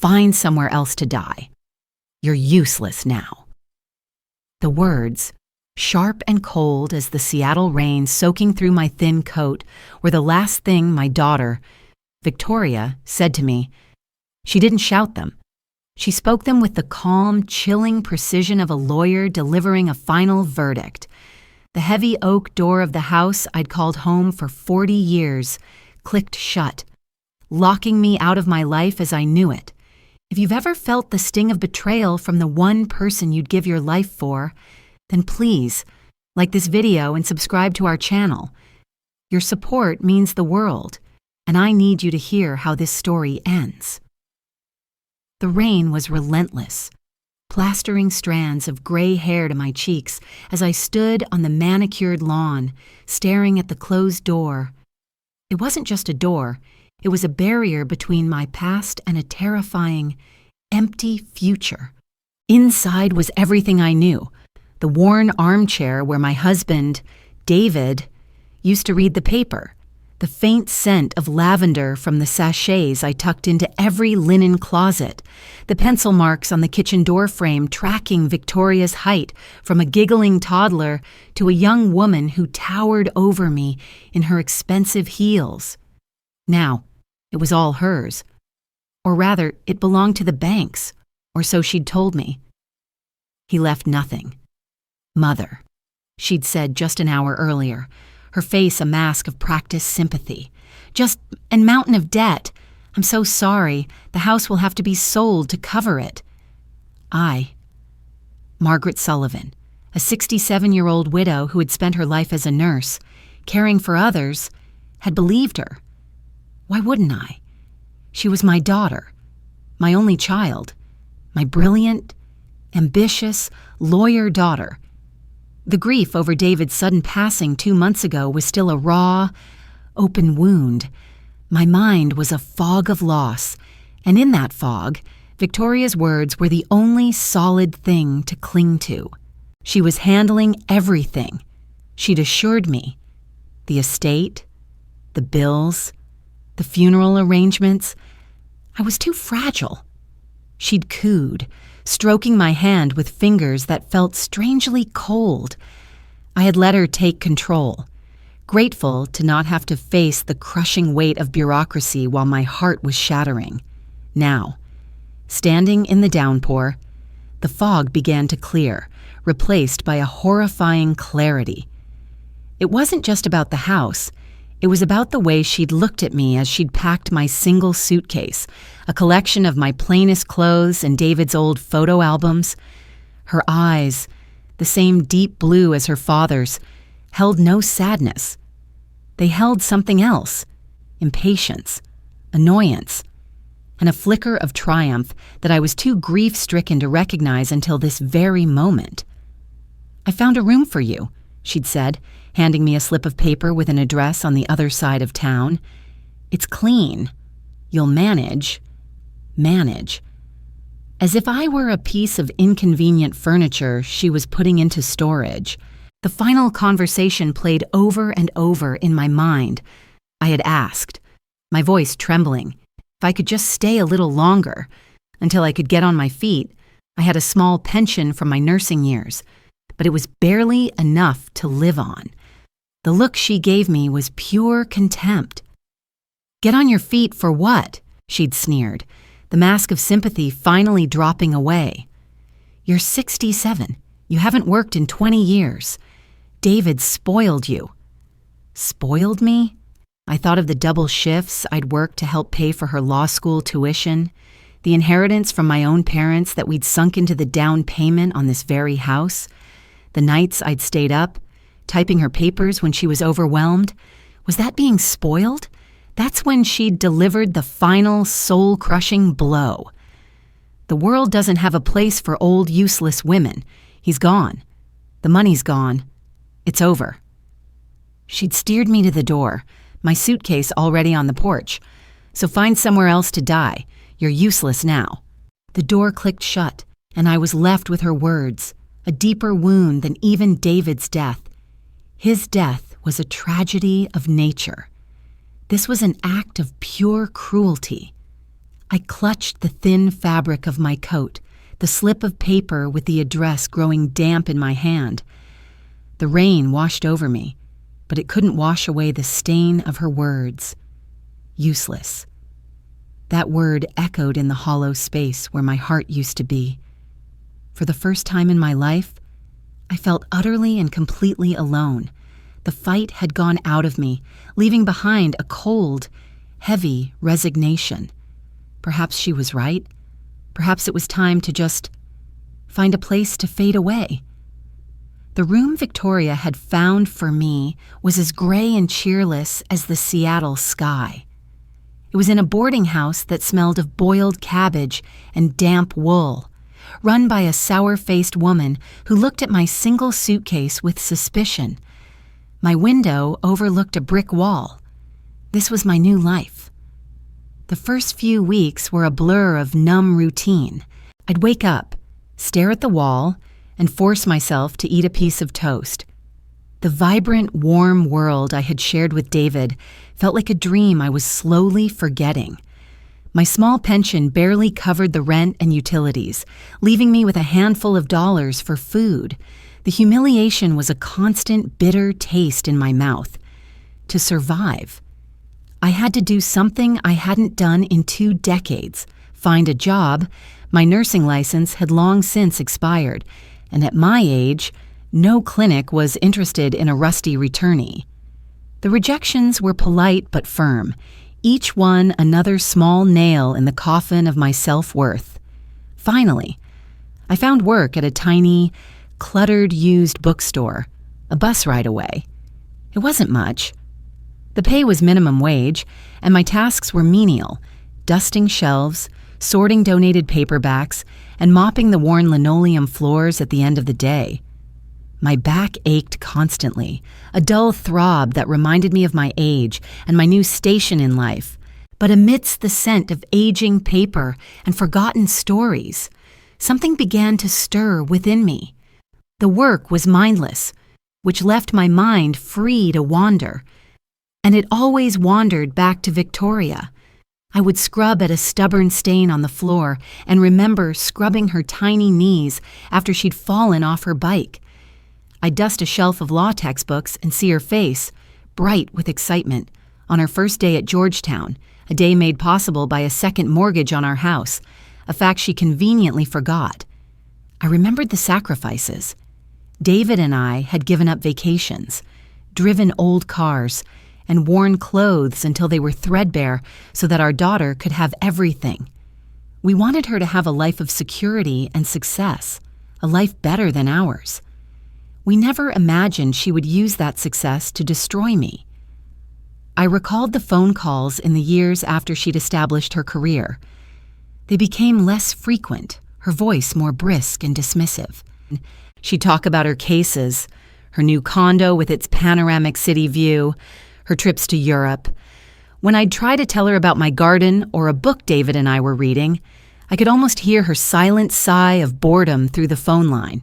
find somewhere else to die. You're useless now." The words, sharp and cold as the Seattle rain soaking through my thin coat, were the last thing my daughter, Victoria, said to me. She didn't shout them. She spoke them with the calm, chilling precision of a lawyer delivering a final verdict. The heavy oak door of the house I'd called home for 40 years clicked shut, locking me out of my life as I knew it. If you've ever felt the sting of betrayal from the one person you'd give your life for, then please, like this video and subscribe to our channel. Your support means the world, and I need you to hear how this story ends. The rain was relentless, plastering strands of gray hair to my cheeks as I stood on the manicured lawn, staring at the closed door. It wasn't just a door, it was a barrier between my past and a terrifying, empty future. Inside was everything I knew. The worn armchair where my husband, David, used to read the paper. The faint scent of lavender from the sachets I tucked into every linen closet. The pencil marks on the kitchen door frame tracking Victoria's height from a giggling toddler to a young woman who towered over me in her expensive heels. Now, it was all hers. Or rather, it belonged to the banks, or so she'd told me. He left nothing. Mother, she'd said just an hour earlier, her face a mask of practiced sympathy. Just a mountain of debt. I'm so sorry. The house will have to be sold to cover it. Margaret Sullivan, a 67-year-old widow who had spent her life as a nurse, caring for others, had believed her. Why wouldn't I? She was my daughter, my only child, my brilliant, ambitious, lawyer daughter. The grief over David's sudden passing 2 months ago was still a raw, open wound. My mind was a fog of loss, and in that fog, Victoria's words were the only solid thing to cling to. She was handling everything. She'd assured me. The estate, the bills, the funeral arrangements. I was too fragile. She'd cooed, stroking my hand with fingers that felt strangely cold. I had let her take control, grateful to not have to face the crushing weight of bureaucracy while my heart was shattering. Now, standing in the downpour, the fog began to clear, replaced by a horrifying clarity. It wasn't just about the house. It was about the way she'd looked at me as she'd packed my single suitcase, a collection of my plainest clothes and David's old photo albums. Her eyes, the same deep blue as her father's, held no sadness. They held something else, impatience, annoyance, and a flicker of triumph that I was too grief-stricken to recognize until this very moment. "I found a room for you," she'd said, handing me a slip of paper with an address on the other side of town. "It's clean. You'll manage. As if I were a piece of inconvenient furniture she was putting into storage. The final conversation played over and over in my mind. I had asked, my voice trembling, if I could just stay a little longer, until I could get on my feet. I had a small pension from my nursing years, but it was barely enough to live on. The look she gave me was pure contempt. "Get on your feet for what?" she'd sneered, the mask of sympathy finally dropping away. "You're 67. You haven't worked in 20 years. David spoiled you." Spoiled me? I thought of the double shifts I'd worked to help pay for her law school tuition, the inheritance from my own parents that we'd sunk into the down payment on this very house, the nights I'd stayed up, typing her papers when she was overwhelmed. Was that being spoiled? That's when she'd delivered the final soul-crushing blow. "The world doesn't have a place for old, useless women. He's gone. The money's gone. It's over." She'd steered me to the door, my suitcase already on the porch. "So find somewhere else to die. You're useless now." The door clicked shut, and I was left with her words, a deeper wound than even David's death. His death was a tragedy of nature. This was an act of pure cruelty. I clutched the thin fabric of my coat, the slip of paper with the address growing damp in my hand. The rain washed over me, but it couldn't wash away the stain of her words. Useless. That word echoed in the hollow space where my heart used to be. For the first time in my life, I felt utterly and completely alone. The fight had gone out of me, leaving behind a cold, heavy resignation. Perhaps she was right. Perhaps it was time to just find a place to fade away. The room Victoria had found for me was as gray and cheerless as the Seattle sky. It was in a boarding house that smelled of boiled cabbage and damp wool, run by a sour-faced woman who looked at my single suitcase with suspicion. My window overlooked a brick wall. This was my new life. The first few weeks were a blur of numb routine. I'd wake up, stare at the wall, and force myself to eat a piece of toast. The vibrant, warm world I had shared with David felt like a dream I was slowly forgetting. My small pension barely covered the rent and utilities, leaving me with a handful of dollars for food. The humiliation was a constant, bitter taste in my mouth. To survive, I had to do something I hadn't done in 2 decades, find a job. My nursing license had long since expired, and at my age, no clinic was interested in a rusty returnee. The rejections were polite but firm, each one another small nail in the coffin of my self-worth. Finally, I found work at a tiny, cluttered used bookstore, a bus ride away. It wasn't much. The pay was minimum wage, and my tasks were menial: dusting shelves, sorting donated paperbacks, and mopping the worn linoleum floors at the end of the day. My back ached constantly, a dull throb that reminded me of my age and my new station in life. But amidst the scent of aging paper and forgotten stories, something began to stir within me. The work was mindless, which left my mind free to wander. And it always wandered back to Victoria. I would scrub at a stubborn stain on the floor and remember scrubbing her tiny knees after she'd fallen off her bike. I'd dust a shelf of law textbooks and see her face, bright with excitement, on her first day at Georgetown, a day made possible by a second mortgage on our house, a fact she conveniently forgot. I remembered the sacrifices. David and I had given up vacations, driven old cars, and worn clothes until they were threadbare so that our daughter could have everything. We wanted her to have a life of security and success, a life better than ours. We never imagined she would use that success to destroy me. I recalled the phone calls in the years after she'd established her career. They became less frequent, her voice more brisk and dismissive. She'd talk about her cases, her new condo with its panoramic city view, her trips to Europe. When I'd try to tell her about my garden or a book David and I were reading, I could almost hear her silent sigh of boredom through the phone line.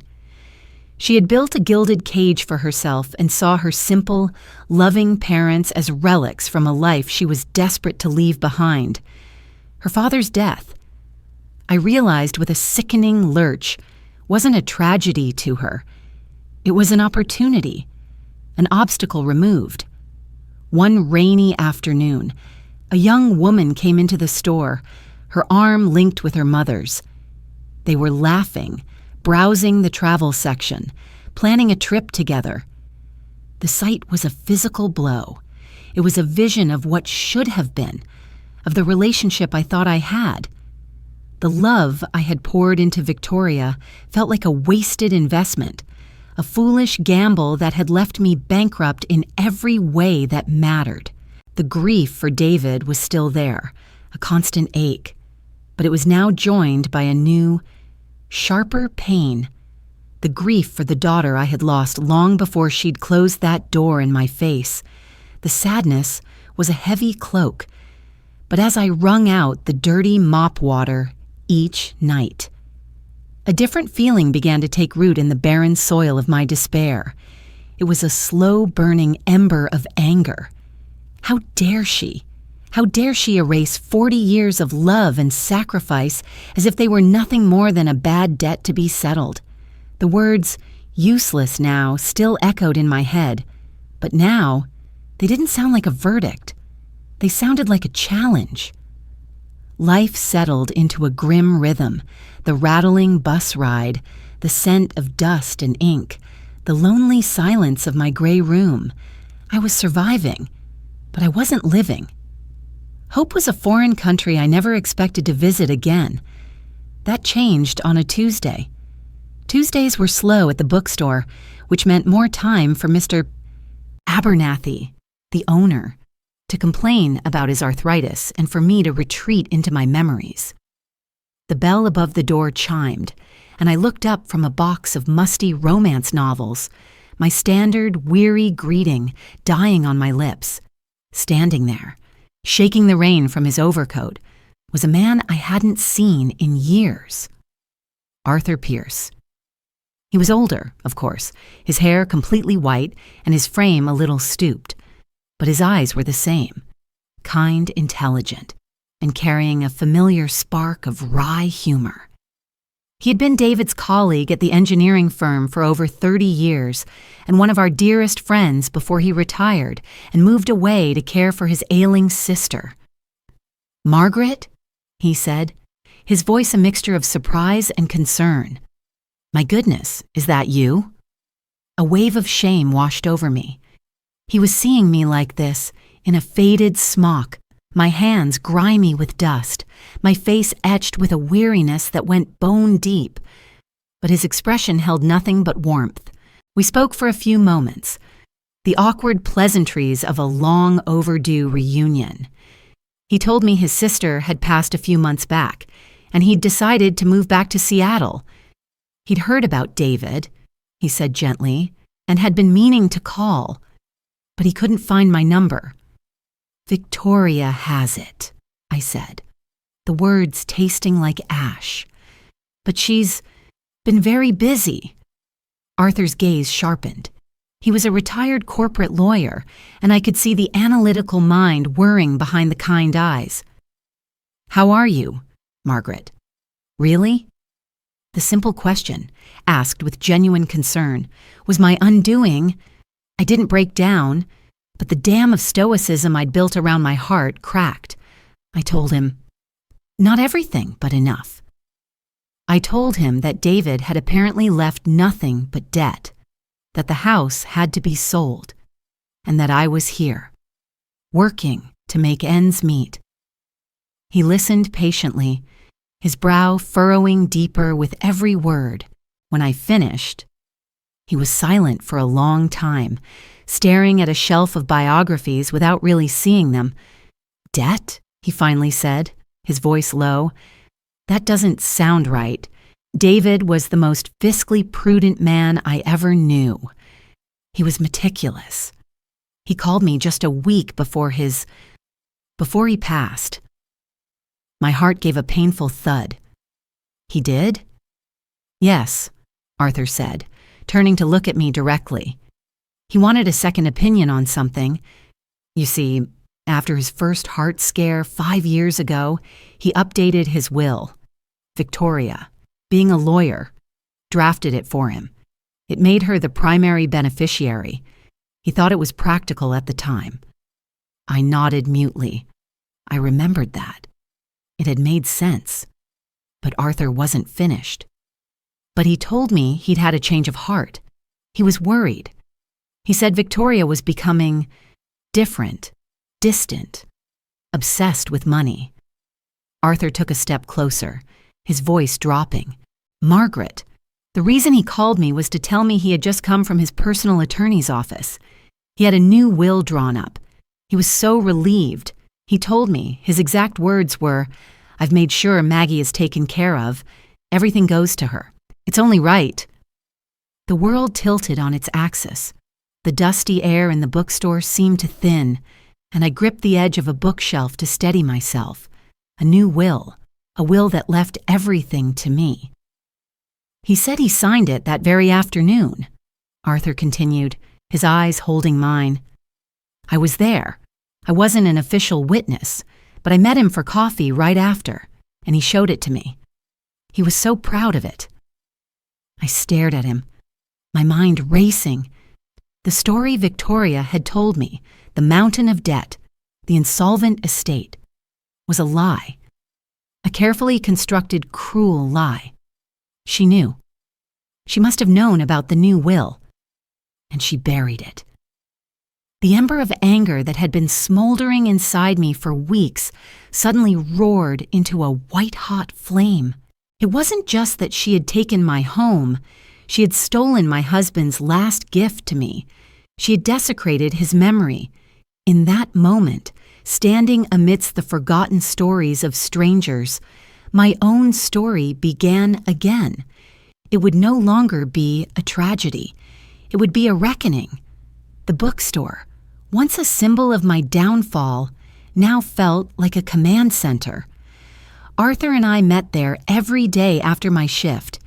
She had built a gilded cage for herself and saw her simple, loving parents as relics from a life she was desperate to leave behind. Her father's death, I realized with a sickening lurch, wasn't a tragedy to her. It was an opportunity, an obstacle removed. One rainy afternoon, a young woman came into the store, her arm linked with her mother's. They were laughing, browsing the travel section, planning a trip together. The sight was a physical blow. It was a vision of what should have been, of the relationship I thought I had. The love I had poured into Victoria felt like a wasted investment, a foolish gamble that had left me bankrupt in every way that mattered. The grief for David was still there, a constant ache, but it was now joined by a new, sharper pain, the grief for the daughter I had lost long before she'd closed that door in my face. The sadness was a heavy cloak, but as I wrung out the dirty mop water each night, a different feeling began to take root in the barren soil of my despair. It was a slow-burning ember of anger. How dare she? How dare she erase 40 years of love and sacrifice as if they were nothing more than a bad debt to be settled? The words, useless now, still echoed in my head, but now they didn't sound like a verdict. They sounded like a challenge. Life settled into a grim rhythm, the rattling bus ride, the scent of dust and ink, the lonely silence of my gray room. I was surviving, but I wasn't living. Hope was a foreign country I never expected to visit again. That changed on a Tuesday. Tuesdays were slow at the bookstore, which meant more time for Mr. Abernathy, the owner, to complain about his arthritis and for me to retreat into my memories. The bell above the door chimed, and I looked up from a box of musty romance novels, my standard weary greeting dying on my lips. Standing there, shaking the rain from his overcoat, was a man I hadn't seen in years. Arthur Pierce. He was older, of course, his hair completely white and his frame a little stooped, but his eyes were the same, kind, intelligent, and carrying a familiar spark of wry humor. He had been David's colleague at the engineering firm for over 30 years and one of our dearest friends before he retired and moved away to care for his ailing sister. "Margaret?" he said, his voice a mixture of surprise and concern. "My goodness, is that you?" A wave of shame washed over me. He was seeing me like this, in a faded smock, my hands grimy with dust, my face etched with a weariness that went bone deep. But his expression held nothing but warmth. We spoke for a few moments, the awkward pleasantries of a long overdue reunion. He told me his sister had passed a few months back, and he'd decided to move back to Seattle. He'd heard about David, he said gently, and had been meaning to call, but he couldn't find my number. "Victoria has it," I said, the words tasting like ash. "But she's been very busy." Arthur's gaze sharpened. He was a retired corporate lawyer, and I could see the analytical mind whirring behind the kind eyes. "How are you, Margaret?" "Really?" The simple question, asked with genuine concern, was my undoing. I didn't break down, but the dam of stoicism I'd built around my heart cracked. I told him, "Not everything, but enough." I told him that David had apparently left nothing but debt, that the house had to be sold, and that I was here, working to make ends meet. He listened patiently, his brow furrowing deeper with every word. When I finished, he was silent for a long time, staring at a shelf of biographies without really seeing them. "Debt?" he finally said, his voice low. "That doesn't sound right. David was the most fiscally prudent man I ever knew. He was meticulous. He called me just a week before he passed." My heart gave a painful thud. "He did?" "Yes," Arthur said, turning to look at me directly. He wanted a second opinion on something. You see, after his first heart scare 5 years ago, he updated his will. Victoria, being a lawyer, drafted it for him. It made her the primary beneficiary. He thought it was practical at the time. I nodded mutely. I remembered that. It had made sense. But Arthur wasn't finished. But he told me he'd had a change of heart. He was worried. He said Victoria was becoming different, distant, obsessed with money. Arthur took a step closer, his voice dropping. "Margaret, the reason he called me was to tell me he had just come from his personal attorney's office. He had a new will drawn up. He was so relieved. He told me, his exact words were, 'I've made sure Maggie is taken care of. Everything goes to her. It's only right.'" The world tilted on its axis. The dusty air in the bookstore seemed to thin, and I gripped the edge of a bookshelf to steady myself. A new will, a will that left everything to me. "He said he signed it that very afternoon," Arthur continued, his eyes holding mine. "I was there. I wasn't an official witness, but I met him for coffee right after, and he showed it to me. He was so proud of it. I stared at him, my mind racing. The story Victoria had told me, the mountain of debt, the insolvent estate, was a lie. A carefully constructed, cruel lie. She knew. She must have known about the new will, and she buried it. The ember of anger that had been smoldering inside me for weeks suddenly roared into a white-hot flame. It wasn't just that she had taken my home. She had stolen my husband's last gift to me. She had desecrated his memory. In that moment, standing amidst the forgotten stories of strangers, my own story began again. It would no longer be a tragedy. It would be a reckoning. The bookstore, once a symbol of my downfall, now felt like a command center. Arthur and I met there every day after my shift.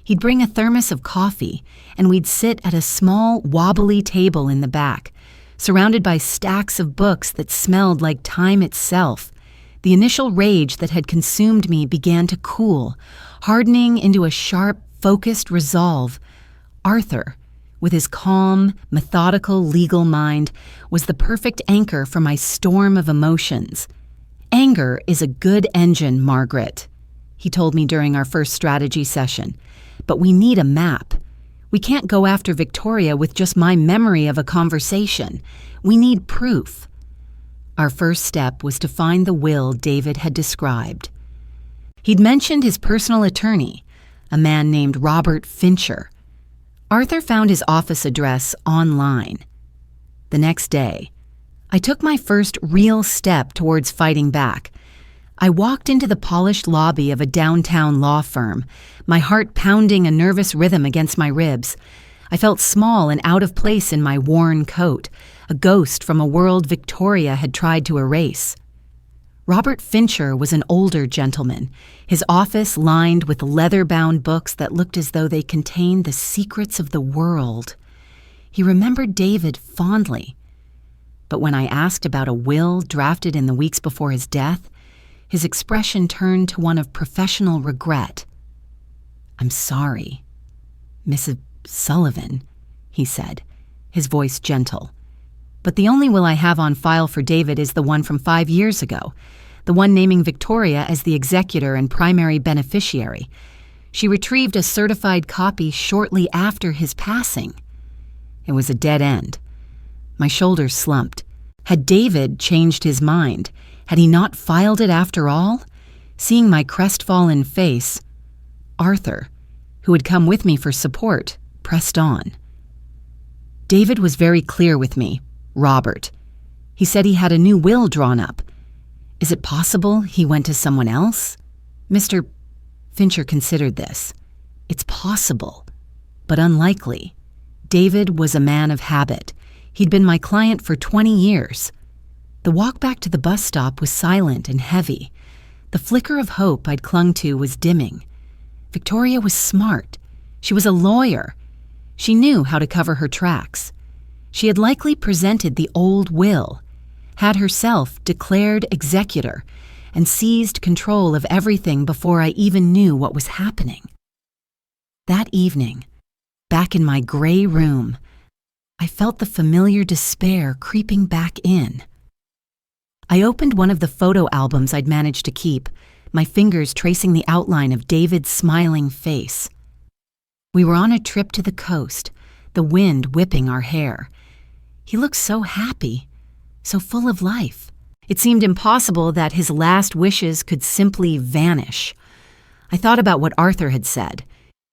He'd bring a thermos of coffee, and we'd sit at a small, wobbly table in the back, surrounded by stacks of books that smelled like time itself. The initial rage that had consumed me began to cool, hardening into a sharp, focused resolve. Arthur, with his calm, methodical, legal mind, was the perfect anchor for my storm of emotions. "Anger is a good engine, Margaret," he told me during our first strategy session. "But we need a map. We can't go after Victoria with just my memory of a conversation. We need proof." Our first step was to find the will David had described. He'd mentioned his personal attorney, a man named Robert Fincher. Arthur found his office address online. The next day, I took my first real step towards fighting back. I walked into the polished lobby of a downtown law firm, my heart pounding a nervous rhythm against my ribs. I felt small and out of place in my worn coat, a ghost from a world Victoria had tried to erase. Robert Fincher was an older gentleman, his office lined with leather-bound books that looked as though they contained the secrets of the world. He remembered David fondly. But when I asked about a will drafted in the weeks before his death, his expression turned to one of professional regret. "I'm sorry, Mrs. Sullivan," he said, his voice gentle. "But the only will I have on file for David is the one from 5 years ago, the one naming Victoria as the executor and primary beneficiary. She retrieved a certified copy shortly after his passing." It was a dead end. My shoulders slumped. Had David changed his mind? Had he not filed it after all? Seeing my crestfallen face, Arthur, who had come with me for support, pressed on. "David was very clear with me, Robert. He said he had a new will drawn up. Is it possible he went to someone else?" Mr. Fincher considered this. "It's possible, but unlikely. David was a man of habit. He'd been my client for 20 years. The walk back to the bus stop was silent and heavy. The flicker of hope I'd clung to was dimming. Victoria was smart. She was a lawyer. She knew how to cover her tracks. She had likely presented the old will, had herself declared executor, and seized control of everything before I even knew what was happening. That evening, back in my gray room, I felt the familiar despair creeping back in. I opened one of the photo albums I'd managed to keep, my fingers tracing the outline of David's smiling face. We were on a trip to the coast, the wind whipping our hair. He looked so happy, so full of life. It seemed impossible that his last wishes could simply vanish. I thought about what Arthur had said.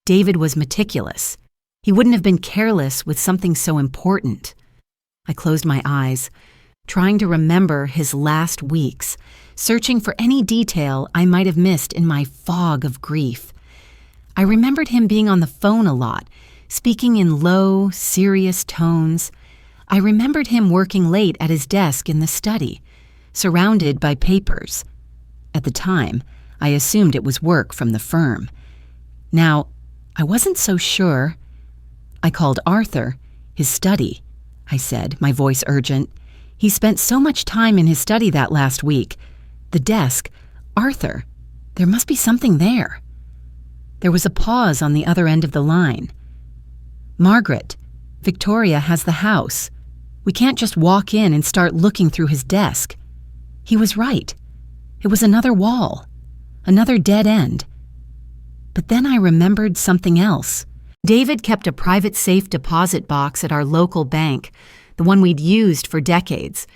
David was meticulous. He wouldn't have been careless with something so important. I closed my eyes, trying to remember his last weeks, searching for any detail I might have missed in my fog of grief. I remembered him being on the phone a lot, speaking in low, serious tones. I remembered him working late at his desk in the study, surrounded by papers. At the time, I assumed it was work from the firm. Now, I wasn't so sure. I called Arthur. "His study," I said, my voice urgent. He spent so much time in his study that last week. The desk, Arthur, there must be something there. There was a pause on the other end of the line. Margaret, Victoria has the house. We can't just walk in and start looking through his desk. He was right. It was another wall, another dead end. But then I remembered something else. David kept a private safe deposit box at our local bank, the one we'd used for decades.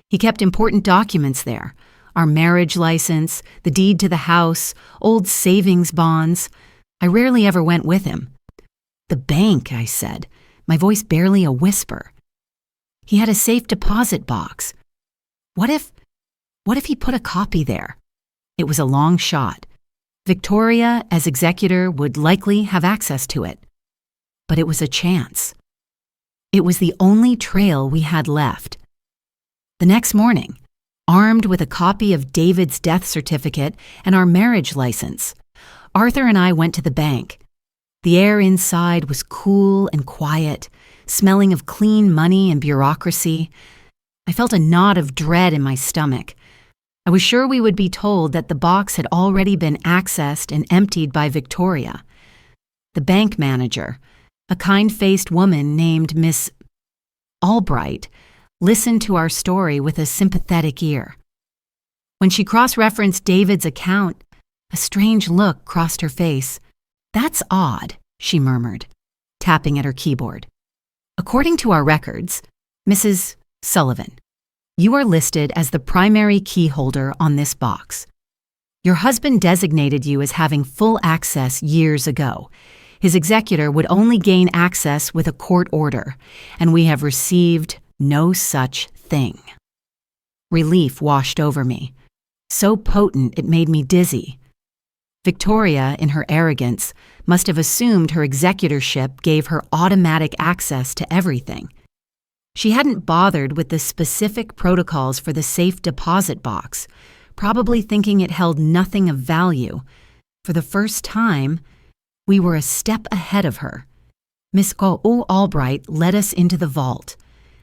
He kept important documents there, our marriage license, the deed to the house, old savings bonds. I rarely ever went with him. The bank, I said, my voice barely a whisper. He had a safe deposit box. What if he put a copy there? It was a long shot. Victoria, as executor, would likely have access to it. But it was a chance. It was the only trail we had left. The next morning, armed with a copy of David's death certificate and our marriage license, Arthur and I went to the bank. The air inside was cool and quiet, smelling of clean money and bureaucracy. I felt a knot of dread in my stomach. I was sure we would be told that the box had already been accessed and emptied by Victoria. The bank manager, a kind-faced woman named Miss Albright, listened to our story with a sympathetic ear. When she cross-referenced David's account, a strange look crossed her face. "That's odd," she murmured, tapping at her keyboard. "According to our records, Mrs. Sullivan, you are listed as the primary key holder on this box. Your husband designated you as having full access years ago. His executor would only gain access with a court order, and we have received no such thing." Relief washed over me, so potent it made me dizzy. Victoria, in her arrogance, must have assumed her executorship gave her automatic access to everything. She hadn't bothered with the specific protocols for the safe deposit box, probably thinking it held nothing of value. For the first time, we were a step ahead of her. Miss Albright led us into the vault.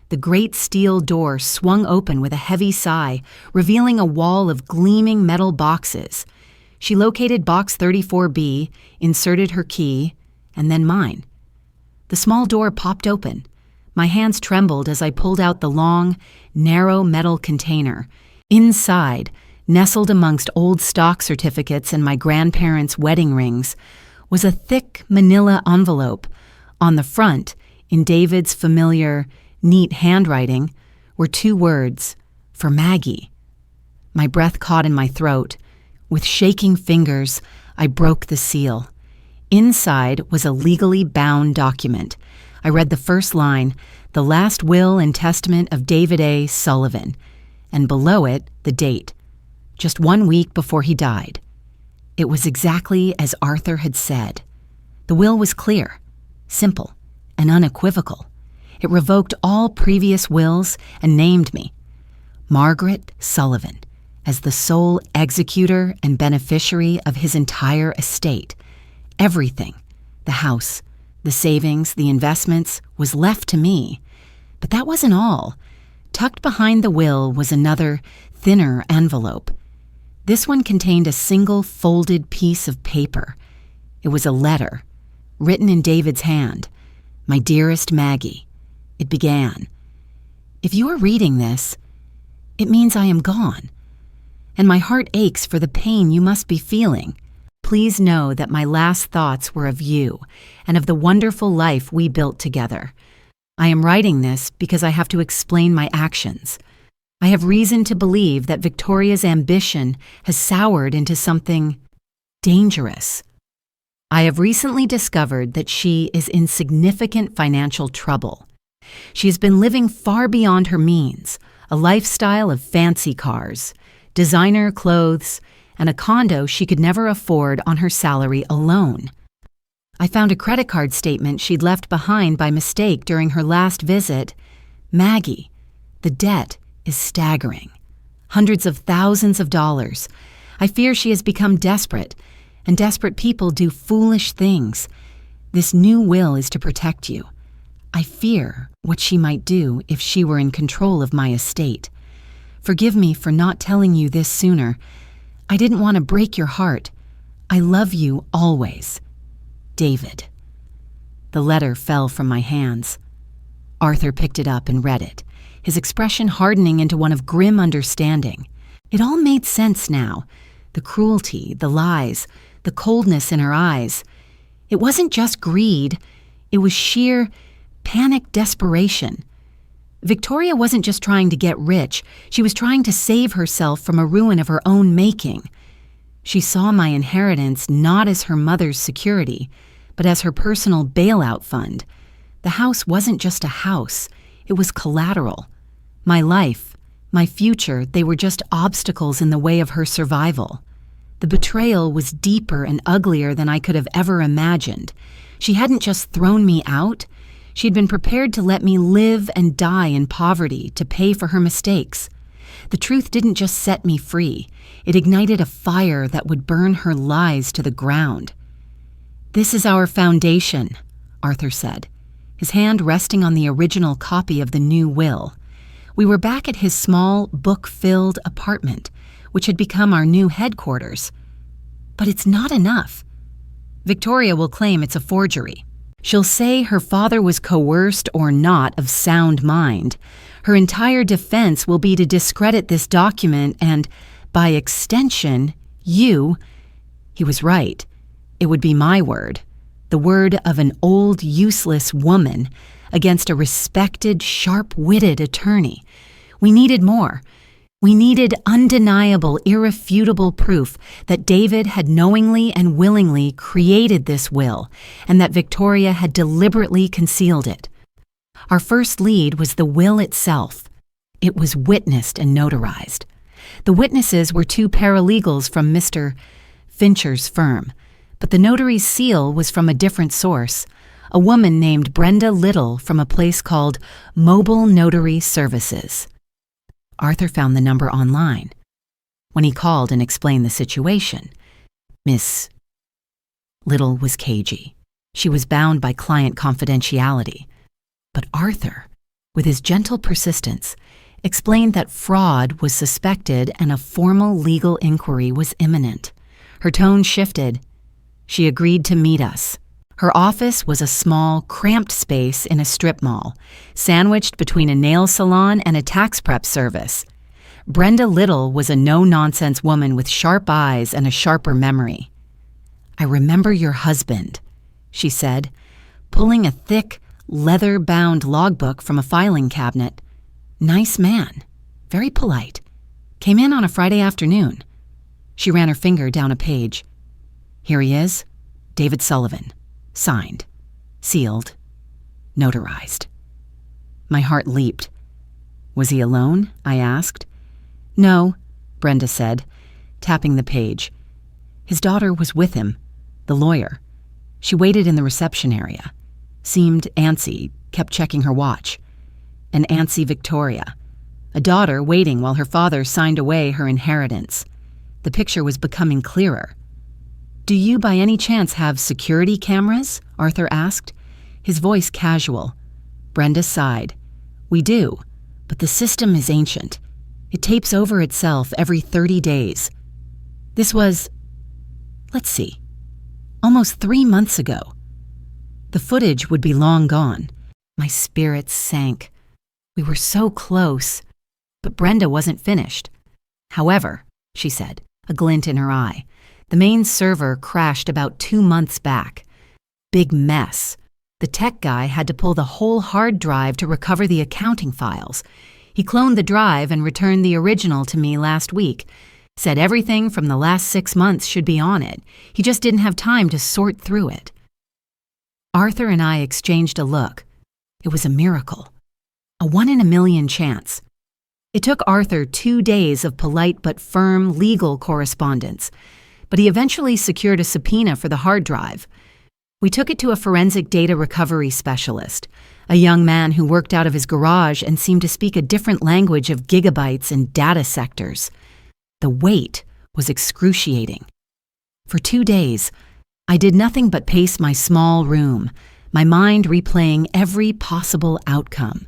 The great steel door swung open with a heavy sigh, revealing a wall of gleaming metal boxes. She located box 34B, inserted her key, and then mine. The small door popped open. My hands trembled as I pulled out the long, narrow metal container. Inside, nestled amongst old stock certificates and my grandparents' wedding rings, was a thick manila envelope. On the front, in David's familiar, neat handwriting, were 2 words, "For Maggie." My breath caught in my throat. With shaking fingers, I broke the seal. Inside was a legally bound document. I read the first line, "The last will and testament of David A. Sullivan," and below it, the date, just 1 week before he died. It was exactly as Arthur had said. The will was clear, simple, and unequivocal. It revoked all previous wills and named me, Margaret Sullivan, as the sole executor and beneficiary of his entire estate. Everything, the house, the savings, the investments, was left to me. But that wasn't all. Tucked behind the will was another, thinner envelope. This one contained a single folded piece of paper. It was a letter, written in David's hand. "My dearest Maggie," it began. "If you are reading this, it means I am gone, and my heart aches for the pain you must be feeling. Please know that my last thoughts were of you and of the wonderful life we built together. I am writing this because I have to explain my actions. I have reason to believe that Victoria's ambition has soured into something dangerous. I have recently discovered that she is in significant financial trouble. She has been living far beyond her means, a lifestyle of fancy cars, designer clothes, and a condo she could never afford on her salary alone. I found a credit card statement she'd left behind by mistake during her last visit. Maggie, the debt is staggering. Hundreds of thousands of dollars. I fear she has become desperate, and desperate people do foolish things. This new will is to protect you. I fear what she might do if she were in control of my estate. Forgive me for not telling you this sooner. I didn't want to break your heart. I love you always. David. The letter fell from my hands. Arthur picked it up and read it, his expression hardening into one of grim understanding. It all made sense now. The cruelty, the lies, the coldness in her eyes. It wasn't just greed. It was sheer, panic desperation. Victoria wasn't just trying to get rich. She was trying to save herself from a ruin of her own making. She saw my inheritance not as her mother's security, but as her personal bailout fund. The house wasn't just a house. It was collateral. My life, my future, they were just obstacles in the way of her survival. The betrayal was deeper and uglier than I could have ever imagined. She hadn't just thrown me out. She'd been prepared to let me live and die in poverty to pay for her mistakes. The truth didn't just set me free. It ignited a fire that would burn her lies to the ground. "This is our foundation," Arthur said, his hand resting on the original copy of the new will. We were back at his small, book-filled apartment, which had become our new headquarters. But it's not enough. Victoria will claim it's a forgery. She'll say her father was coerced or not of sound mind. Her entire defense will be to discredit this document and, by extension, you. He was right. It would be my word, the word of an old, useless woman against a respected, sharp-witted attorney. We needed more. We needed undeniable, irrefutable proof that David had knowingly and willingly created this will and that Victoria had deliberately concealed it. Our first lead was the will itself. It was witnessed and notarized. The witnesses were two paralegals from Mr. Fincher's firm, but the notary's seal was from a different source, a woman named Brenda Little from a place called Mobile Notary Services. Arthur found the number online. When he called and explained the situation, Miss Little was cagey. She was bound by client confidentiality. But Arthur, with his gentle persistence, explained that fraud was suspected and a formal legal inquiry was imminent. Her tone shifted. She agreed to meet us. Her office was a small, cramped space in a strip mall, sandwiched between a nail salon and a tax prep service. Brenda Little was a no-nonsense woman with sharp eyes and a sharper memory. "I remember your husband," she said, pulling a thick, leather-bound logbook from a filing cabinet. "Nice man, very polite. Came in on a Friday afternoon." She ran her finger down a page. "Here he is, David Sullivan. Signed, sealed, notarized." My heart leaped. "Was he alone?" I asked. "No," Brenda said, tapping the page. "His daughter was with him, the lawyer. She waited in the reception area. Seemed antsy, kept checking her watch. An antsy Victoria. A daughter waiting while her father signed away her inheritance. The picture was becoming clearer. "Do you by any chance have security cameras?" Arthur asked, his voice casual. Brenda sighed. "We do, but the system is ancient. It tapes over itself every 30 days. This was, let's see, almost 3 months ago. The footage would be long gone." My spirits sank. We were so close, but Brenda wasn't finished. "However," she said, a glint in her eye, "the main server crashed about 2 months back. Big mess. The tech guy had to pull the whole hard drive to recover the accounting files. He cloned the drive and returned the original to me last week. Said everything from the last 6 months should be on it. He just didn't have time to sort through it." Arthur and I exchanged a look. It was a miracle. A 1 in a million chance. It took Arthur 2 days of polite but firm legal correspondence, but he eventually secured a subpoena for the hard drive. We took it to a forensic data recovery specialist, a young man who worked out of his garage and seemed to speak a different language of gigabytes and data sectors. The wait was excruciating. For 2 days, I did nothing but pace my small room, my mind replaying every possible outcome.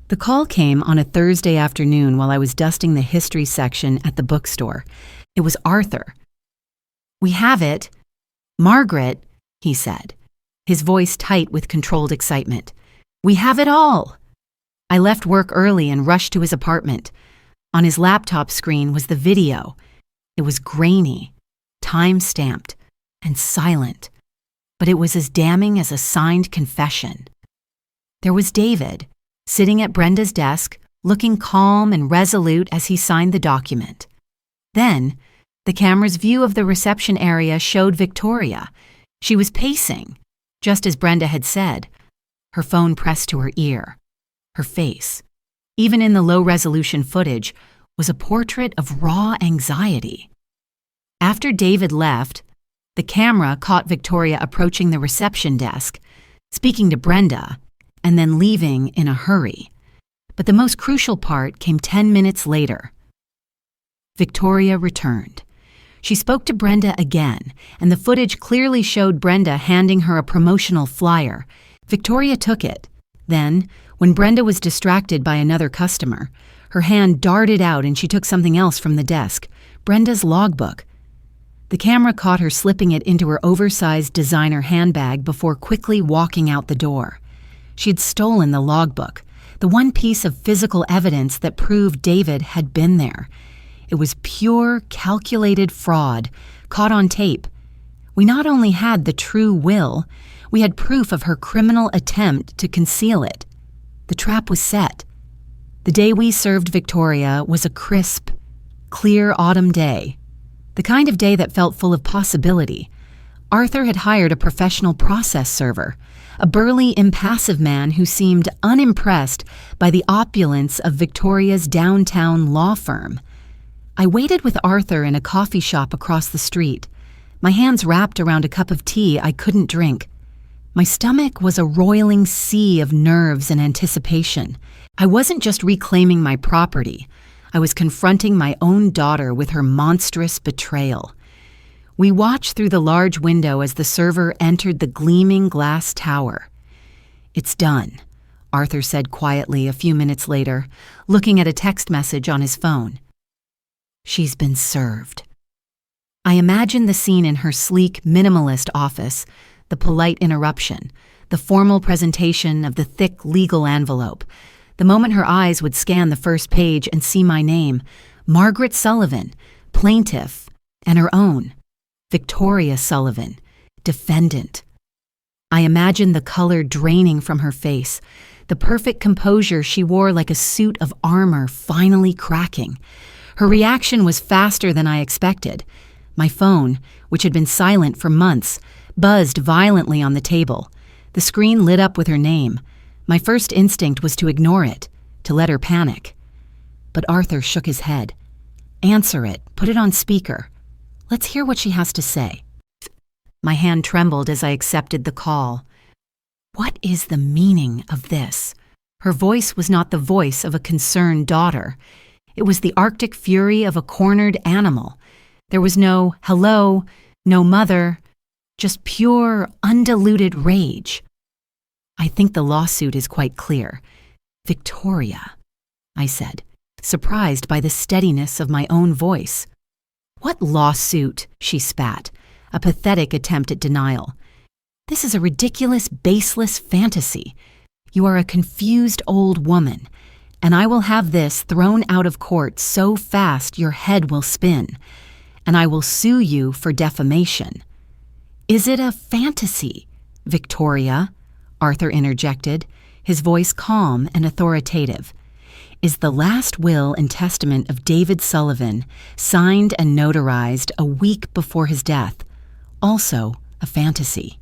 The call came on a Thursday afternoon while I was dusting the history section at the bookstore. It was Arthur. "We have it. Margaret," he said, his voice tight with controlled excitement. "We have it all." I left work early and rushed to his apartment. On his laptop screen was the video. It was grainy, time-stamped, and silent, but it was as damning as a signed confession. There was David, sitting at Brenda's desk, looking calm and resolute as he signed the document. Then, the camera's view of the reception area showed Victoria. She was pacing, just as Brenda had said, her phone pressed to her ear. Her face, even in the low-resolution footage, was a portrait of raw anxiety. After David left, the camera caught Victoria approaching the reception desk, speaking to Brenda, and then leaving in a hurry. But the most crucial part came 10 minutes later. Victoria returned. She spoke to Brenda again, and the footage clearly showed Brenda handing her a promotional flyer. Victoria took it. Then, when Brenda was distracted by another customer, her hand darted out and she took something else from the desk, Brenda's logbook. The camera caught her slipping it into her oversized designer handbag before quickly walking out the door. She had stolen the logbook, the one piece of physical evidence that proved David had been there. It was pure, calculated fraud, caught on tape. We not only had the true will, we had proof of her criminal attempt to conceal it. The trap was set. The day we served Victoria was a crisp, clear autumn day, the kind of day that felt full of possibility. Arthur had hired a professional process server, a burly, impassive man who seemed unimpressed by the opulence of Victoria's downtown law firm. I waited with Arthur in a coffee shop across the street, my hands wrapped around a cup of tea I couldn't drink. My stomach was a roiling sea of nerves and anticipation. I wasn't just reclaiming my property. I was confronting my own daughter with her monstrous betrayal. We watched through the large window as the server entered the gleaming glass tower. "It's done," Arthur said quietly a few minutes later, looking at a text message on his phone. "She's been served." I imagined the scene in her sleek, minimalist office, the polite interruption, the formal presentation of the thick legal envelope. The moment her eyes would scan the first page and see my name, Margaret Sullivan, plaintiff, and her own, Victoria Sullivan, defendant. I imagined the color draining from her face, the perfect composure she wore like a suit of armor finally cracking. Her reaction was faster than I expected. My phone, which had been silent for months, buzzed violently on the table. The screen lit up with her name. My first instinct was to ignore it, to let her panic. But Arthur shook his head. "Answer it. Put it on speaker. Let's hear what she has to say." My hand trembled as I accepted the call. What is the meaning of this? Her voice was not the voice of a concerned daughter. It was the Arctic fury of a cornered animal. There was no hello, no mother, just pure, undiluted rage. "I think the lawsuit is quite clear. Victoria," I said, surprised by the steadiness of my own voice. "What lawsuit?" she spat, a pathetic attempt at denial. "This is a ridiculous, baseless fantasy. You are a confused old woman, and I will have this thrown out of court so fast your head will spin, and I will sue you for defamation." "Is it a fantasy, Victoria?" Arthur interjected, his voice calm and authoritative. "Is the last will and testament of David Sullivan, signed and notarized a week before his death, also a fantasy?"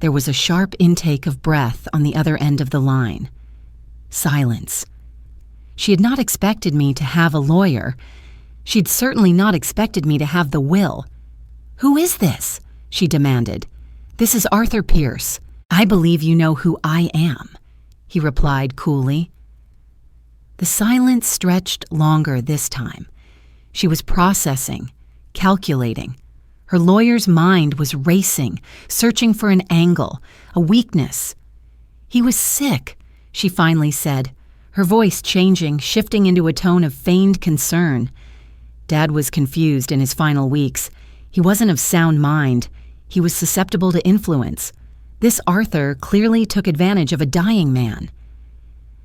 There was a sharp intake of breath on the other end of the line. Silence. She had not expected me to have a lawyer. She'd certainly not expected me to have the will. "Who is this?" she demanded. "This is Arthur Pierce. I believe you know who I am," he replied coolly. The silence stretched longer this time. She was processing, calculating. Her lawyer's mind was racing, searching for an angle, a weakness. "He was sick," she finally said, her voice changing, shifting into a tone of feigned concern. Dad was confused in his final weeks. He wasn't of sound mind. He was susceptible to influence. This Arthur clearly took advantage of a dying man.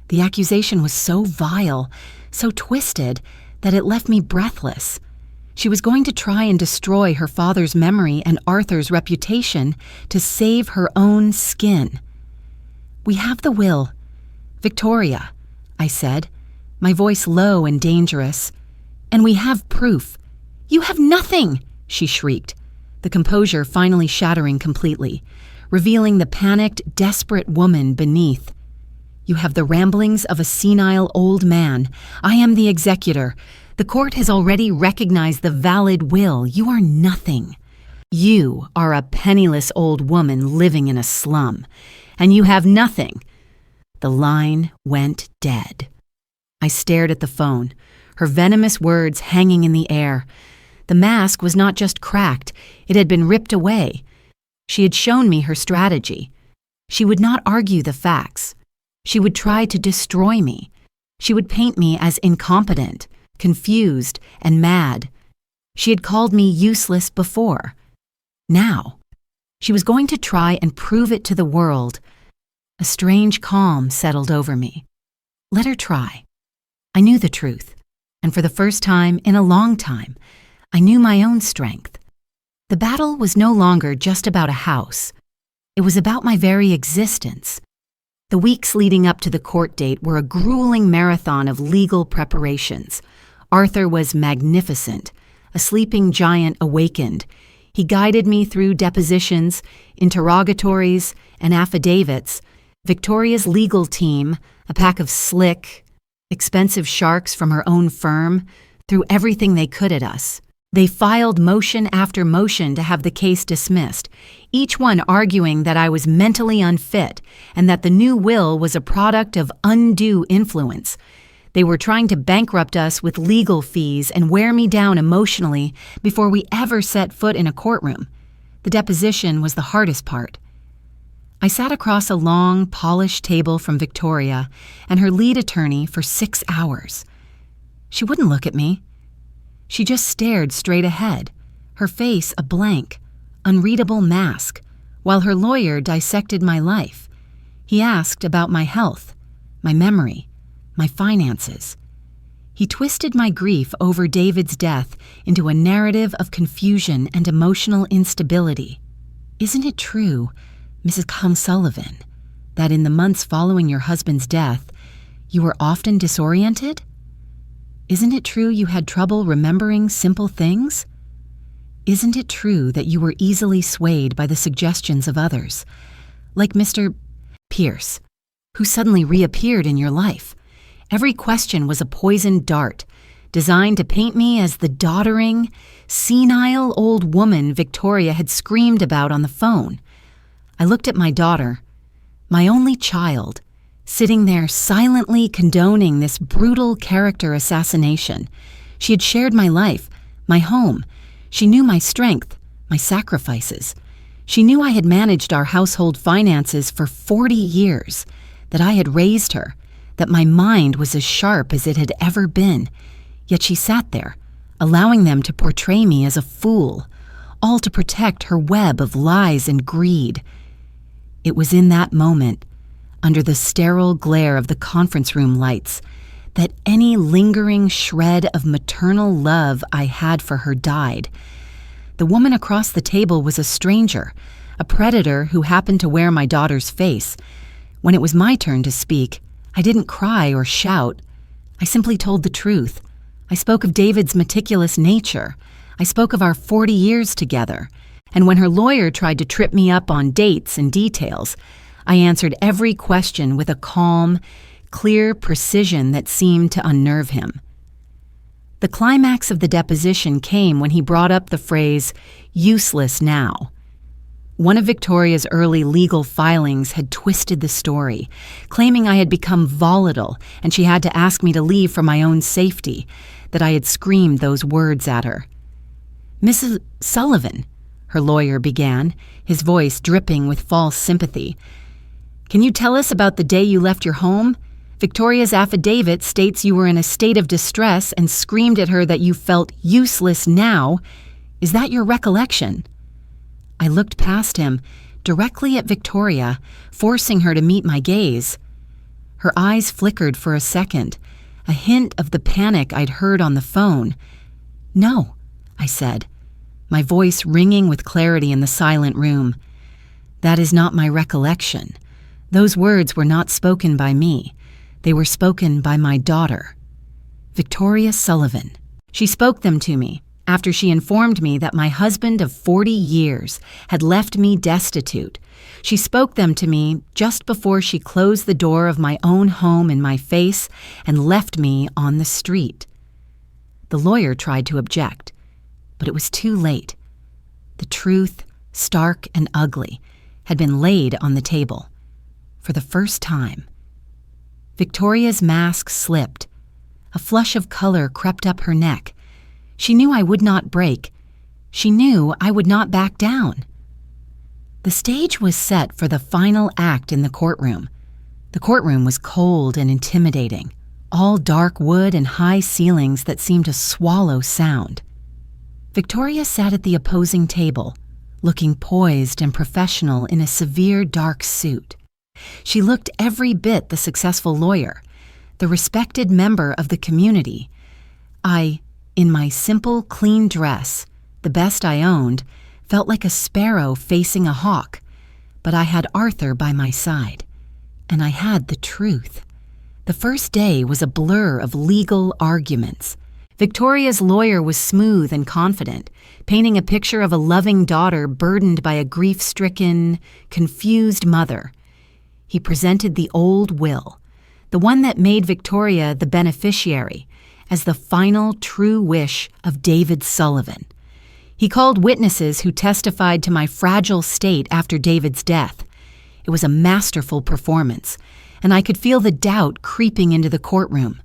The accusation was so vile, so twisted, that it left me breathless. She was going to try and destroy her father's memory and Arthur's reputation to save her own skin. "We have the will. Victoria," I said, my voice low and dangerous. "And we have proof." "You have nothing!" she shrieked, the composure finally shattering completely, revealing the panicked, desperate woman beneath. "You have the ramblings of a senile old man. I am the executor. The court has already recognized the valid will. You are nothing. You are a penniless old woman living in a slum, and you have nothing." The line went dead. I stared at the phone, her venomous words hanging in the air. The mask was not just cracked, it had been ripped away. She had shown me her strategy. She would not argue the facts. She would try to destroy me. She would paint me as incompetent, confused, and mad. She had called me useless before. Now, she was going to try and prove it to the world. A strange calm settled over me. Let her try. I knew the truth, and for the first time in a long time, I knew my own strength. The battle was no longer just about a house. It was about my very existence. The weeks leading up to the court date were a grueling marathon of legal preparations. Arthur was magnificent, a sleeping giant awakened. He guided me through depositions, interrogatories, and affidavits. Victoria's legal team, a pack of slick, expensive sharks from her own firm, threw everything they could at us. They filed motion after motion to have the case dismissed, each one arguing that I was mentally unfit and that the new will was a product of undue influence. They were trying to bankrupt us with legal fees and wear me down emotionally before we ever set foot in a courtroom. The deposition was the hardest part. I sat across a long, polished table from Victoria and her lead attorney for 6 hours. She wouldn't look at me. She just stared straight ahead, her face a blank, unreadable mask, while her lawyer dissected my life. He asked about my health, my memory, my finances. He twisted my grief over David's death into a narrative of confusion and emotional instability. "Isn't it true, Mrs. Sullivan, that in the months following your husband's death, you were often disoriented? Isn't it true you had trouble remembering simple things? Isn't it true that you were easily swayed by the suggestions of others, like Mr. Pierce, who suddenly reappeared in your life? Every question was a poisoned dart, designed to paint me as the doddering, senile old woman Victoria had screamed about on the phone. I looked at my daughter, my only child, sitting there silently condoning this brutal character assassination. She had shared my life, my home. She knew my strength, my sacrifices. She knew I had managed our household finances for 40 years, that I had raised her, that my mind was as sharp as it had ever been. Yet she sat there, allowing them to portray me as a fool, all to protect her web of lies and greed. It was in that moment, under the sterile glare of the conference room lights, that any lingering shred of maternal love I had for her died. The woman across the table was a stranger, a predator who happened to wear my daughter's face. When it was my turn to speak, I didn't cry or shout. I simply told the truth. I spoke of David's meticulous nature. I spoke of our 40 years together. And when her lawyer tried to trip me up on dates and details, I answered every question with a calm, clear precision that seemed to unnerve him. The climax of the deposition came when he brought up the phrase, "useless now." One of Victoria's early legal filings had twisted the story, claiming I had become volatile and she had to ask me to leave for my own safety, that I had screamed those words at her. Mrs. Sullivan, her lawyer began, his voice dripping with false sympathy. Can you tell us about the day you left your home? Victoria's affidavit states you were in a state of distress and screamed at her that you felt useless now. Is that your recollection? I looked past him, directly at Victoria, forcing her to meet my gaze. Her eyes flickered for a second, a hint of the panic I'd heard on the phone. No, I said, my voice ringing with clarity in the silent room. That is not my recollection. Those words were not spoken by me. They were spoken by my daughter, Victoria Sullivan. She spoke them to me after she informed me that my husband of 40 years had left me destitute. She spoke them to me just before she closed the door of my own home in my face and left me on the street. The lawyer tried to object, but it was too late. The truth, stark and ugly, had been laid on the table. For the first time, Victoria's mask slipped. A flush of color crept up her neck. She knew I would not break. She knew I would not back down. The stage was set for the final act in the courtroom. The courtroom was cold and intimidating, all dark wood and high ceilings that seemed to swallow sound. Victoria sat at the opposing table, looking poised and professional in a severe dark suit. She looked every bit the successful lawyer, the respected member of the community. I, in my simple, clean dress, the best I owned, felt like a sparrow facing a hawk, but I had Arthur by my side, and I had the truth. The first day was a blur of legal arguments. Victoria's lawyer was smooth and confident, painting a picture of a loving daughter burdened by a grief-stricken, confused mother. He presented the old will, the one that made Victoria the beneficiary, as the final true wish of David Sullivan. He called witnesses who testified to my fragile state after David's death. It was a masterful performance, and I could feel the doubt creeping into the courtroom.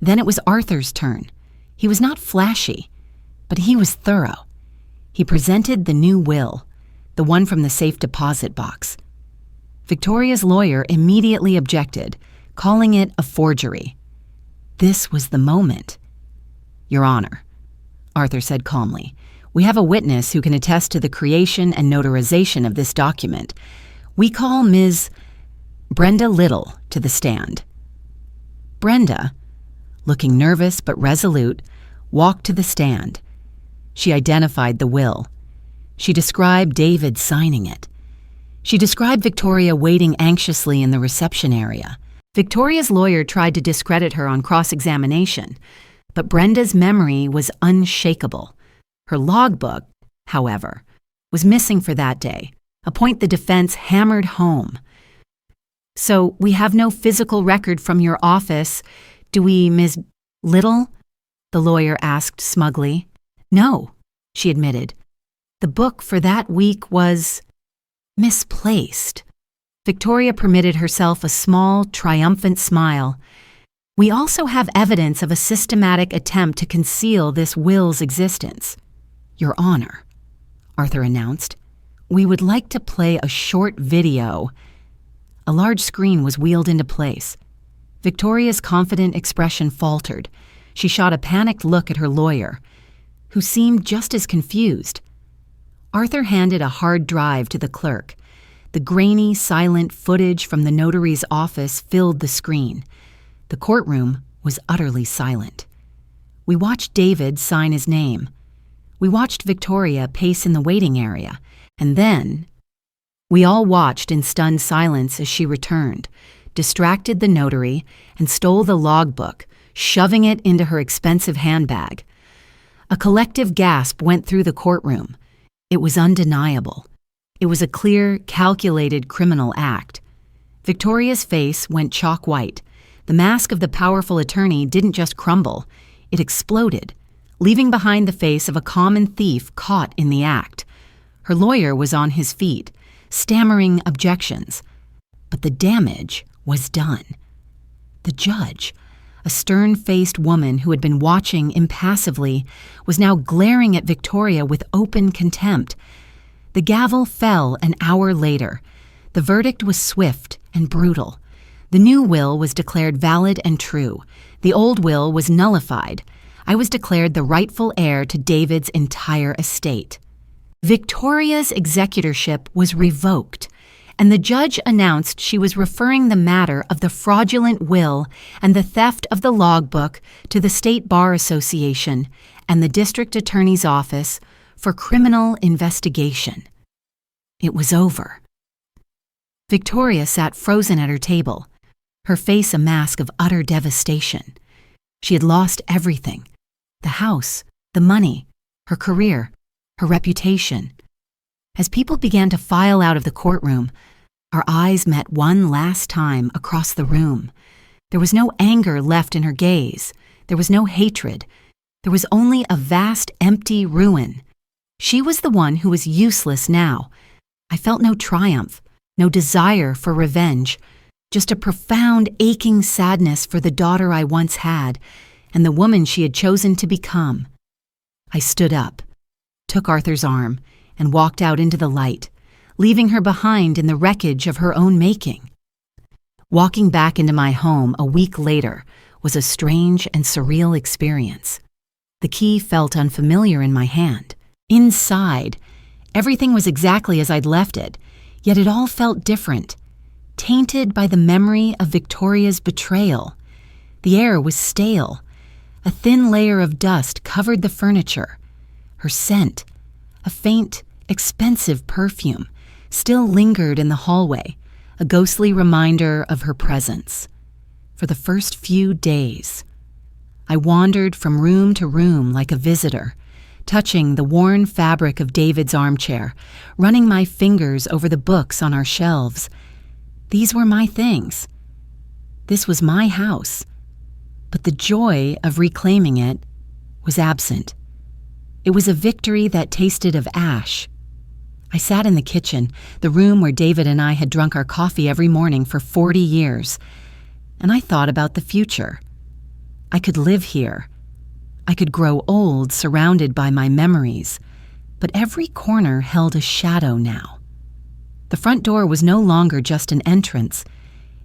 Then it was Arthur's turn. He was not flashy, but he was thorough. He presented the new will, the one from the safe deposit box. Victoria's lawyer immediately objected, calling it a forgery. This was the moment. Your Honor, Arthur said calmly, we have a witness who can attest to the creation and notarization of this document. We call Ms. Brenda Little to the stand. Brenda, looking nervous but resolute, walked to the stand. She identified the will. She described David signing it. She described Victoria waiting anxiously in the reception area. Victoria's lawyer tried to discredit her on cross-examination, but Brenda's memory was unshakable. Her logbook, however, was missing for that day, a point the defense hammered home. So we have no physical record from your office, do we, Ms. Little? The lawyer asked smugly. No, she admitted. The book for that week was misplaced. Victoria permitted herself a small, triumphant smile. We also have evidence of a systematic attempt to conceal this will's existence. Your Honor, Arthur announced, we would like to play a short video. A large screen was wheeled into place. Victoria's confident expression faltered. She shot a panicked look at her lawyer, who seemed just as confused. Arthur handed a hard drive to the clerk. The grainy, silent footage from the notary's office filled the screen. The courtroom was utterly silent. We watched David sign his name. We watched Victoria pace in the waiting area, and then we all watched in stunned silence as she returned, distracted the notary, and stole the logbook, shoving it into her expensive handbag. A collective gasp went through the courtroom. It was undeniable. It was a clear, calculated criminal act. Victoria's face went chalk white. The mask of the powerful attorney didn't just crumble, it exploded, leaving behind the face of a common thief caught in the act. Her lawyer was on his feet, stammering objections. But the damage was done. The judge, A stern-faced woman who had been watching impassively was now glaring at Victoria with open contempt. The gavel fell an hour later. The verdict was swift and brutal. The new will was declared valid and true. The old will was nullified. I was declared the rightful heir to David's entire estate. Victoria's executorship was revoked, and the judge announced she was referring the matter of the fraudulent will and the theft of the logbook to the State Bar Association and the District Attorney's Office for criminal investigation. It was over. Victoria sat frozen at her table, her face a mask of utter devastation. She had lost everything: the house, the money, her career, her reputation. As people began to file out of the courtroom, our eyes met one last time across the room. There was no anger left in her gaze. There was no hatred. There was only a vast, empty ruin. She was the one who was useless now. I felt no triumph, no desire for revenge, just a profound, aching sadness for the daughter I once had and the woman she had chosen to become. I stood up, took Arthur's arm, and walked out into the light, leaving her behind in the wreckage of her own making. Walking back into my home a week later was a strange and surreal experience. The key felt unfamiliar in my hand. Inside, everything was exactly as I'd left it, yet it all felt different, tainted by the memory of Victoria's betrayal. The air was stale. A thin layer of dust covered the furniture. Her scent, a faint, expensive perfume, still lingered in the hallway, a ghostly reminder of her presence. For the first few days, I wandered from room to room like a visitor, touching the worn fabric of David's armchair, running my fingers over the books on our shelves. These were my things. This was my house. But the joy of reclaiming it was absent. It was a victory that tasted of ash. I sat in the kitchen, the room where David and I had drunk our coffee every morning for 40 years, and I thought about the future. I could live here. I could grow old surrounded by my memories, but every corner held a shadow now. The front door was no longer just an entrance.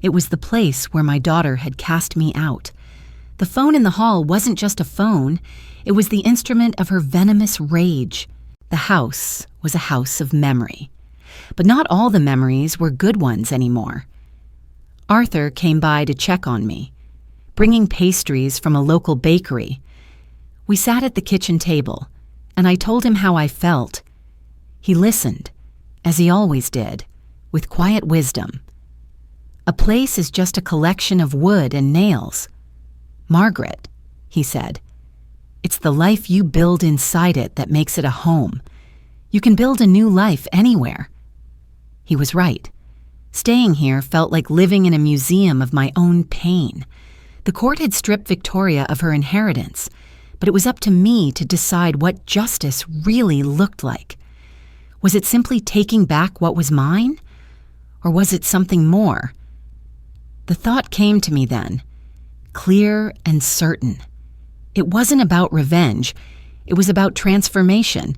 It was the place where my daughter had cast me out. The phone in the hall wasn't just a phone. It was the instrument of her venomous rage. The house was a house of memory. But not all the memories were good ones anymore. Arthur came by to check on me, bringing pastries from a local bakery. We sat at the kitchen table, and I told him how I felt. He listened, as he always did, with quiet wisdom. A place is just a collection of wood and nails. Margaret, he said, it's the life you build inside it that makes it a home. You can build a new life anywhere. He was right. Staying here felt like living in a museum of my own pain. The court had stripped Victoria of her inheritance, but it was up to me to decide what justice really looked like. Was it simply taking back what was mine? Or was it something more? The thought came to me then, clear and certain. It wasn't about revenge. It was about transformation.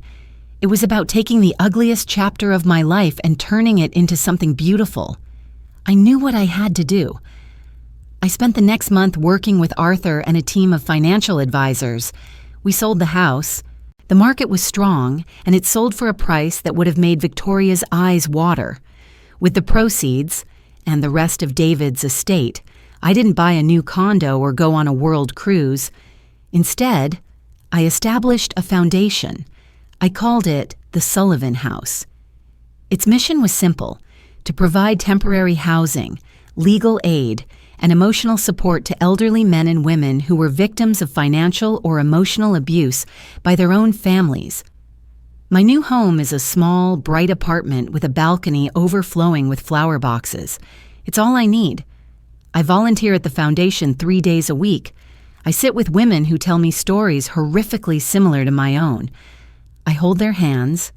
It was about taking the ugliest chapter of my life and turning it into something beautiful. I knew what I had to do. I spent the next month working with Arthur and a team of financial advisors. We sold the house. The market was strong, and it sold for a price that would have made Victoria's eyes water. With the proceeds, and the rest of David's estate, I didn't buy a new condo or go on a world cruise. Instead, I established a foundation. I called it the Sullivan House. Its mission was simple: to provide temporary housing, legal aid, and emotional support to elderly men and women who were victims of financial or emotional abuse by their own families. My new home is a small, bright apartment with a balcony overflowing with flower boxes. It's all I need. I volunteer at the foundation 3 days a week. I sit with women who tell me stories horrifically similar to my own. I hold their hands,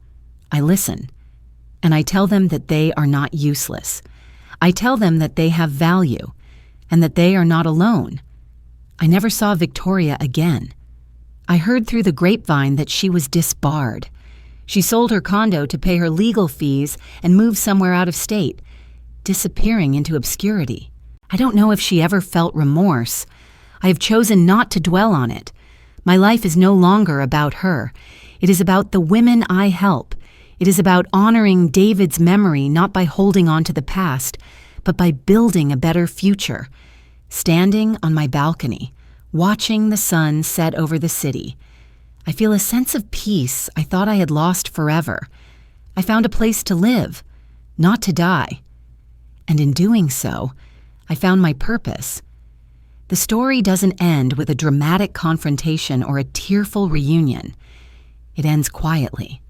I listen, and I tell them that they are not useless. I tell them that they have value, and that they are not alone. I never saw Victoria again. I heard through the grapevine that she was disbarred. She sold her condo to pay her legal fees and moved somewhere out of state, disappearing into obscurity. I don't know if she ever felt remorse. I have chosen not to dwell on it. My life is no longer about her. It is about the women I help. It is about honoring David's memory not by holding on to the past, but by building a better future. Standing on my balcony, watching the sun set over the city, I feel a sense of peace I thought I had lost forever. I found a place to live, not to die. And in doing so, I found my purpose. The story doesn't end with a dramatic confrontation or a tearful reunion. It ends quietly,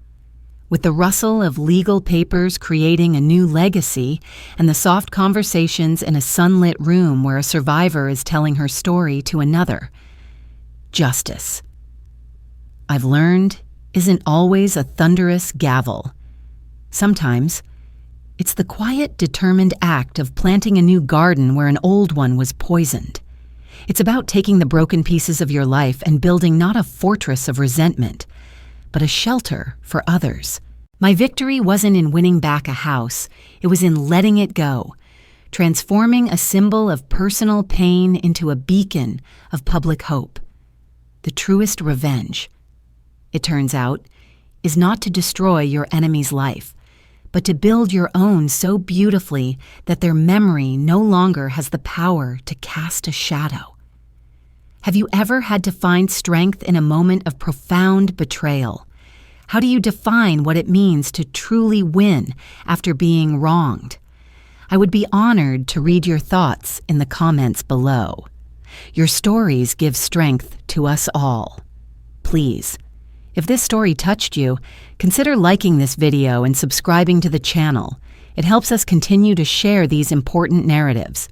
with the rustle of legal papers creating a new legacy and the soft conversations in a sunlit room where a survivor is telling her story to another. Justice, I've learned, isn't always a thunderous gavel. Sometimes, it's the quiet, determined act of planting a new garden where an old one was poisoned. It's about taking the broken pieces of your life and building not a fortress of resentment, but a shelter for others. My victory wasn't in winning back a house, it was in letting it go, transforming a symbol of personal pain into a beacon of public hope. The truest revenge, it turns out, is not to destroy your enemy's life, but to build your own so beautifully that their memory no longer has the power to cast a shadow. Have you ever had to find strength in a moment of profound betrayal? How do you define what it means to truly win after being wronged? I would be honored to read your thoughts in the comments below. Your stories give strength to us all. Please, if this story touched you, consider liking this video and subscribing to the channel. It helps us continue to share these important narratives.